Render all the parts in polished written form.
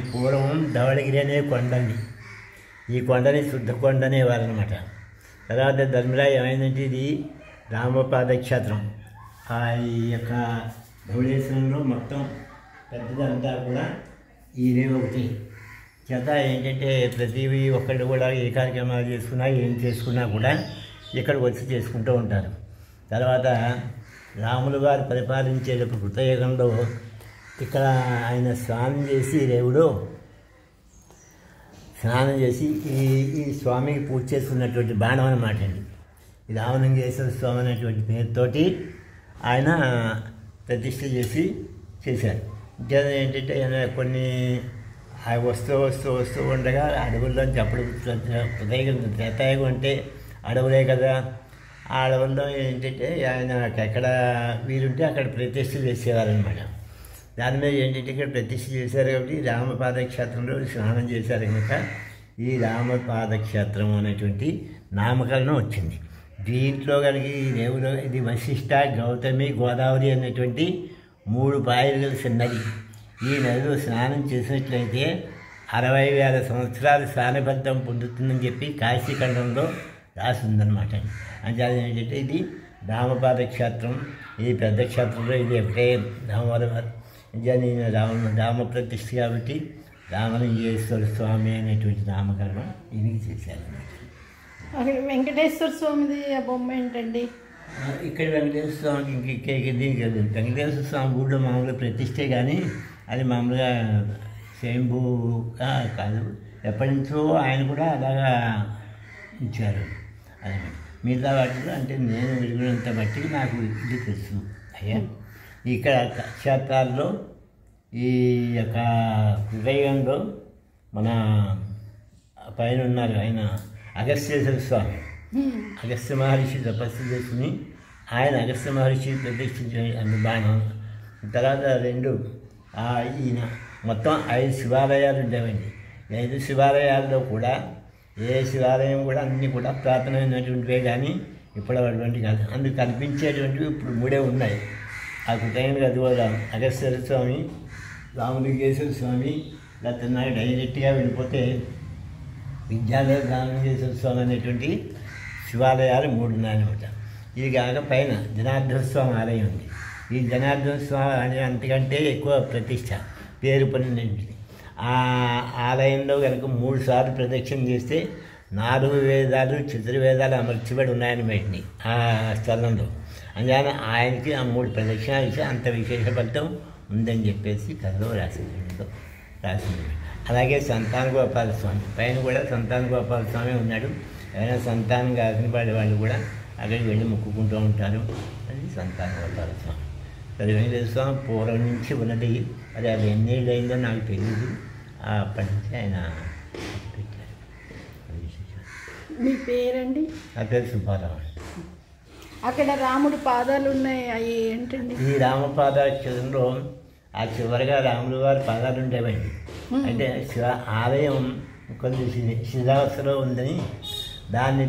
పూర్వం ధవళగిరి అనే కొండని, ఈ కొండని శుద్ధ కొండ అనేవారనమాట. తర్వాత ధర్మరాయ్ ఏమైందంటే ఇది రామపాదక్షేత్రం. ఈ యొక్క ధవళేశ్వరంలో మొత్తం పెద్దదంతా కూడా ఇదే ఒకటి చేత ఏంటంటే ప్రతి ఒక్కళ్ళు కూడా ఏ కార్యక్రమాలు చేసుకున్నా ఏం చేసుకున్నా కూడా ఇక్కడికి వచ్చి చేసుకుంటూ ఉంటారు. తర్వాత రాములు గారు పరిపాలించేటప్పుడు కృతయుగంలో ఇక్కడ ఆయన స్నానం చేసి దేవుడు స్నానం చేసి ఈ స్వామికి పూజ చేసుకున్నటువంటి బాణం అన్నమాట అండి. ఇది రామలింగేశ్వర స్వామి అనేటువంటి పేరుతోటి ఆయన ప్రతిష్ఠ చేశారు. ఏంటంటే ఆయన కొన్ని వస్తూ ఉండగా అడవుల్లోంచి అప్పుడు త్రేతాయుగం అంటే అడవులే కదా, ఆ అడవుల్లో ఏంటంటే ఆయన ఎక్కడ వీలుంటే అక్కడ ప్రతిష్ఠ చేసేవారనమాట. దాని మీద ఏంటంటే ఇక్కడ ప్రతిష్ఠ చేశారు కాబట్టి రామపాదక్షేత్రంలో స్నానం చేశారు కనుక ఈ రామపాదక్షేత్రం అనేటువంటి నామకరణం వచ్చింది. దీంట్లో కనుక ఈ దేవుడు ఇది వశిష్ఠ, గౌతమి, గోదావరి అనేటువంటి 3 పాయలు కలిసిన నది. ఈ నదిలో స్నానం చేసినట్లయితే 60,000 సంవత్సరాలు స్నానబద్ధం పొందుతుందని చెప్పి కాశీఖండంలో రాసి ఉందన్నమాట. అంటే ఏంటంటే ఇది రామపాదక్షేత్రం. ఇది పెద్ద క్షేత్రంలో ఇది ఒకటే రామ ప్రతిష్ఠ కాబట్టి రామలింగేశ్వర స్వామి అనేటువంటి నామకరణం ఇది చేశారు. వెంకటేశ్వర స్వామిది బొమ్మ ఏంటండి? ఇక్కడ వెంకటేశ్వర స్వామికి దీనికి వెంకటేశ్వర స్వామి ఊళ్ళో మామూలుగా ప్రతిష్టే, కానీ అది మామూలుగా స్వయంభూగా కాదు, ఎప్పటి నుంచో ఆయన కూడా అలాగా ఇచ్చారు అన్నమాట. మిగతా వాటిలో అంటే నేను విడిగినంత బట్టి నాకు ఇది తెలుసు అయ్యా. ఇక్కడ క్షేత్రాల్లో ఈ యొక్క హృదయంలో మన పైన ఉన్నారు ఆయన అగస్త్యేశ్వర స్వామి. అగస్త్య మహర్షి తపస్సు చేసుకుని ఆయన అగస్త్య మహర్షి ప్రతిష్ఠించిన బాణం. తర్వాత 2 ఈయన మొత్తం 5 శివాలయాలు ఉండేవండి. 5 శివాలయాల్లో కూడా ఏ శివాలయం కూడా అన్నీ కూడా పురాతనమైనటువంటివే, కానీ ఇప్పుడు అటువంటి కాదు. అందుకు కనిపించేటువంటివి ఇప్పుడు 3 ఉన్నాయి. ఆ కృతజ్ఞతగా అది కూడా అగస్త్యేశ్వర స్వామి, రామలింగేశ్వర స్వామి, లేకపోతే డైరెక్ట్గా వెళ్ళిపోతే విద్యాలయ రామలింగేశ్వర స్వామి అనేటువంటి శివాలయాలు 3 ఉన్నాయన్నమాట. ఇది కాక పైన జనార్దన స్వామి ఆలయం ఉంది. ఈ జనార్దన స్వామి ఆలయం అంతకంటే ఎక్కువ ప్రతిష్ట, పేరు పొందినది. ఆ ఆలయంలో కనుక 3 సార్లు ప్రదక్షిణ చేస్తే 4 వేదాలు చతుర్వేదాలు అమర్చబడి ఉన్నాయని బయటిని ఆ స్థలంలో. అందువల్ల ఆయనకి ఆ 3 ప్రదక్షిణాలు ఇచ్చి అంత విశేష ఫలితం ఉందని చెప్పేసి కథలో రాసింది. అలాగే సంతాన గోపాల స్వామి పైన కూడా సంతాన గోపాల స్వామి ఉన్నాడు. ఏదైనా సంతానం కాసిన వాళ్ళు కూడా అక్కడికి వెళ్ళి మొక్కుకుంటూ ఉంటారు. అది సంతాన గోపాల స్వామి. వెంకటేశ్వర స్వామి పూర్వం నుంచి ఉన్నది. అది ఎన్నేళ్ళు అయిందో నాకు తెలియదు. అప్పటి నుంచి ఆయన పెట్టారు. మీ పేరండి? నా పేరు సుబ్బారావు. అక్కడ రాముడి పాదాలు ఉన్నాయి, అవి ఏంటండి? ఈ రామపాదాక్షరంలో ఆ చివరిగా రాములు వారి పాదాలు ఉండేవండి. అంటే ఆలయం కొద్ది శిథిలావస్థలో ఉందని దాన్ని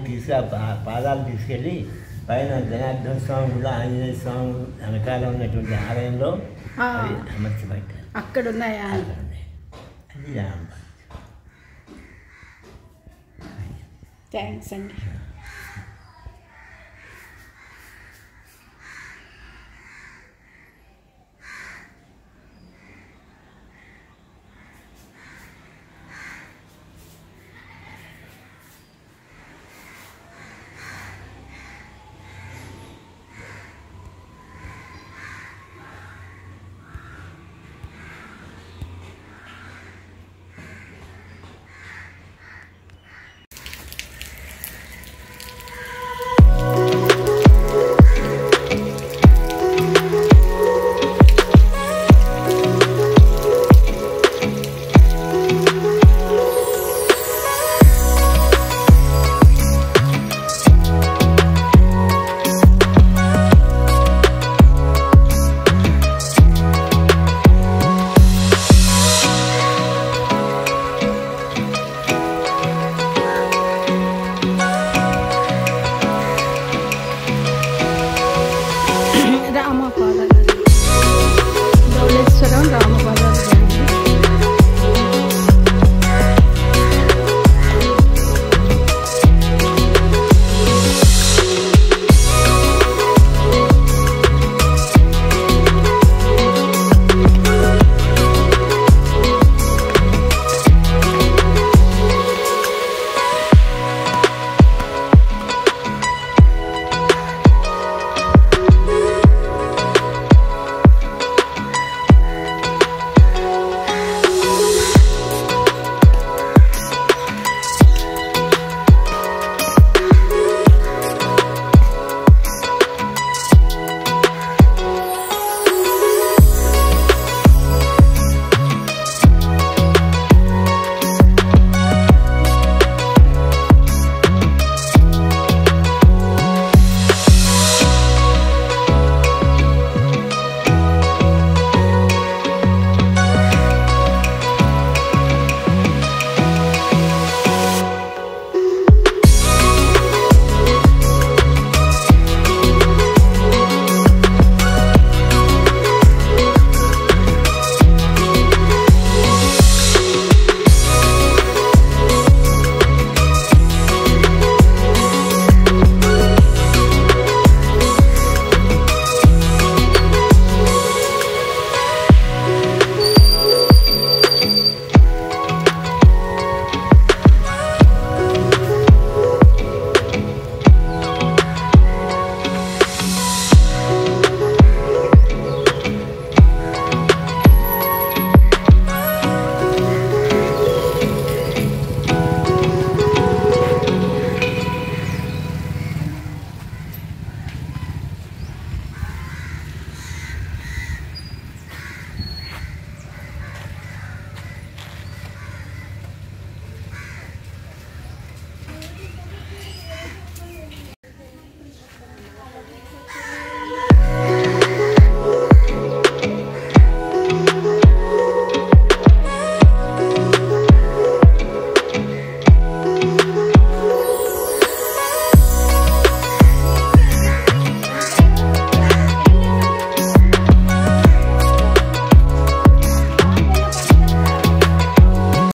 పాదాలు తీసుకెళ్ళి పైన జనార్దన స్వామి కూడా ఆంజనేయ స్వామి వెనకాల ఉన్నటువంటి ఆలయంలో అమర్చబడ్డారు. అక్కడ ఉన్నాయా? అది రాంబాగ్. థ్యాంక్స్ అండి.